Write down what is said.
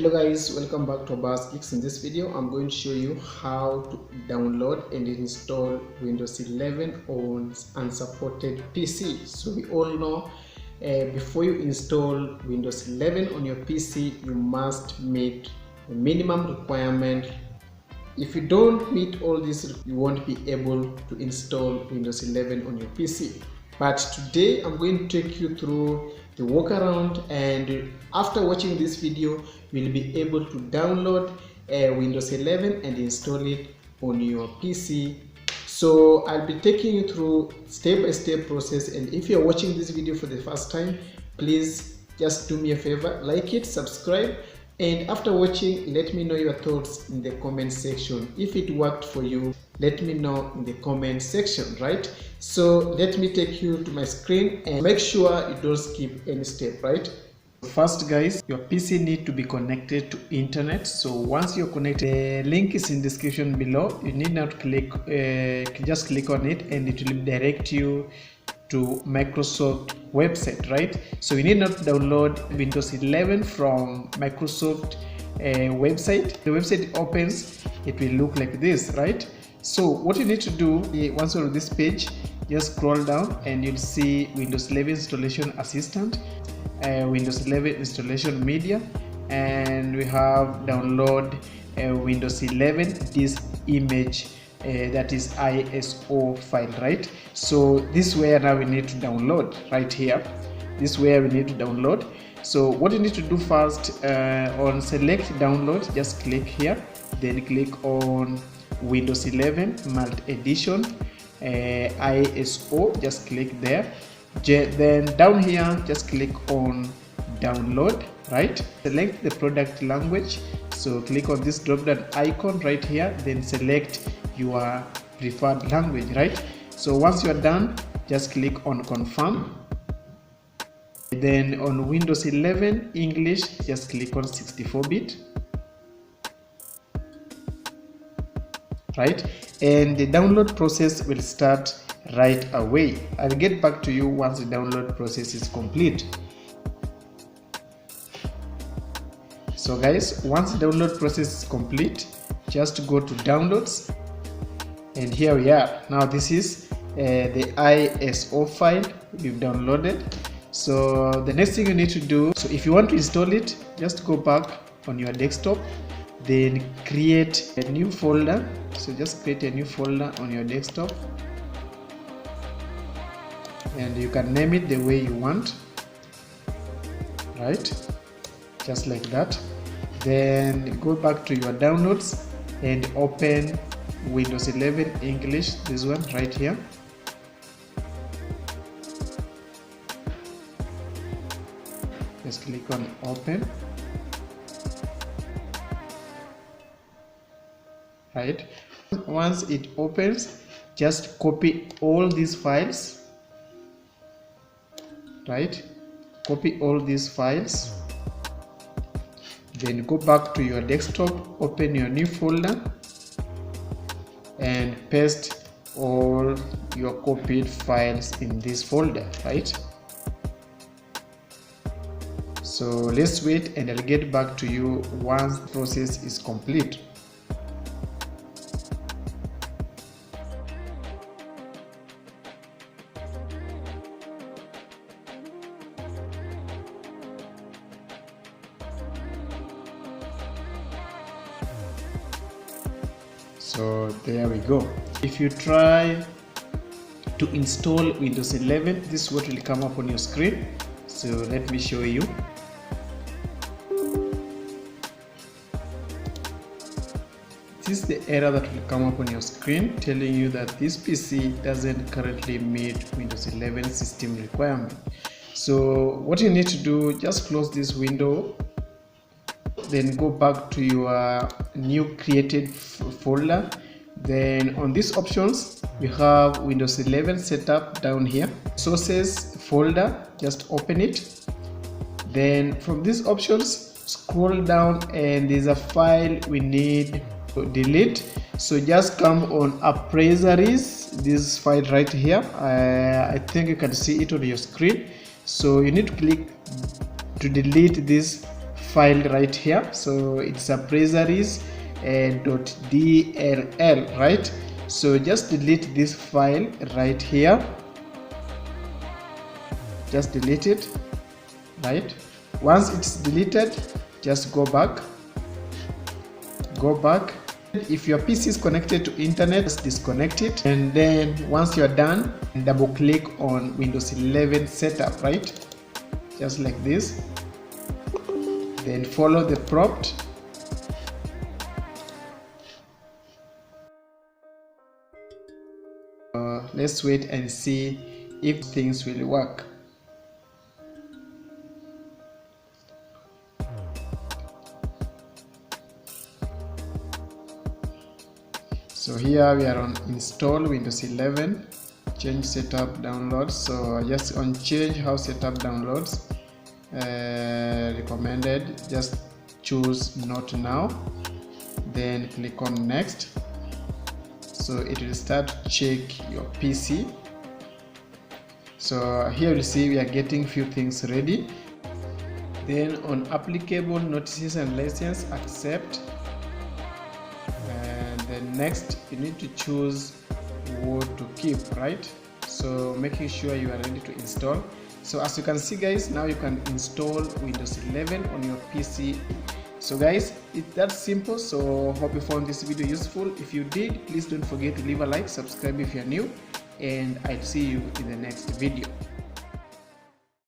Hello guys, welcome back to Obakhas Geeks. In this video I'm going to show you how to download and install Windows 11 on unsupported PC. So we all know before you install Windows 11 on your PC you must meet the minimum requirement. If you don't meet all this, you won't be able to install Windows 11 on your PC. But today I'm going to take you through the workaround, and after watching this video you'll be able to download Windows 11 and install it on your PC. So I'll be taking you through step-by-step process, and if you're watching this video for the first time, please just do me a favor, like it, subscribe, and after watching let me know your thoughts in the comment section. If it worked for you, let me know in the comment section, right? So let me take you to my screen and make sure you don't skip any step, right? First guys, your PC need to be connected to internet. So once you're connected, the link is in the description below. You need not click, just click on it and it will direct you to Microsoft website, right? So you need not download Windows 11 from Microsoft website. The website opens, it will look like this, right? So what you need to do, once you're on this page, just scroll down and you'll see Windows 11 installation assistant, Windows 11 installation media, and we have download Windows 11 this image, that is ISO file, right? So this is where now we need to download, right here. This is where we need to download. So what you need to do first, on select download, just click here, then click on Windows 11 Multi Edition ISO, just click there. Then down here just click on download, right? Select the product language, so click on this drop down icon right here, then select your preferred language, right? So once you are done, just click on confirm. Then on Windows 11 English, just click on 64-bit, right? And the download process will start right away. I'll get back to you once the download process is complete. So guys, once the download process is complete, just go to downloads, and here we are. Now this is the ISO file we've downloaded. So the next thing you need to do, so if you want to install it, just go back on your desktop, then create a new folder. So just create a new folder on your desktop, and you can name it the way you want, right? Just like that. Then go back to your downloads and open Windows 11 English, this one right here. Just click on open, right? Once it opens, just copy all these files, right? Copy all these files, then go back to your desktop, open your new folder and paste all your copied files in this folder, right? So let's wait and I'll get back to you once the process is complete. So there we go. If you try to install Windows 11, this is what will come up on your screen. So let me show you. This is the error that will come up on your screen telling you that this PC doesn't currently meet Windows 11 system requirement. So what you need to do, just close this window, then go back to your new created folder. Then on these options we have Windows 11 setup down here, sources folder, just open it. Then from these options scroll down and there's a file we need to delete. So just come on appraiseries, this file right here. I think you can see it on your screen. So you need to click to delete this file right here. So it's a .dll, right? So just delete this file right here. Just delete it, right? Once it's deleted, just go back. If your PC is connected to internet, just disconnect it, and then once you're done, double click on Windows 11 setup, right? Just like this. Then follow the prompt. Let's wait and see if things will work. So here we are on install Windows 11, change setup downloads. So just on change how setup downloads, recommended, just choose not now, then click on next. So it will start to check your PC. So here you see we are getting few things ready. Then on applicable notices and license, accept. Then next you need to choose what to keep, right? So making sure you are ready to install. So as you can see guys, now you can install Windows 11 on your PC. So guys, it's that simple. So hope you found this video useful. If you did, please don't forget to leave a like, subscribe if you're new, and I'll see you in the next video.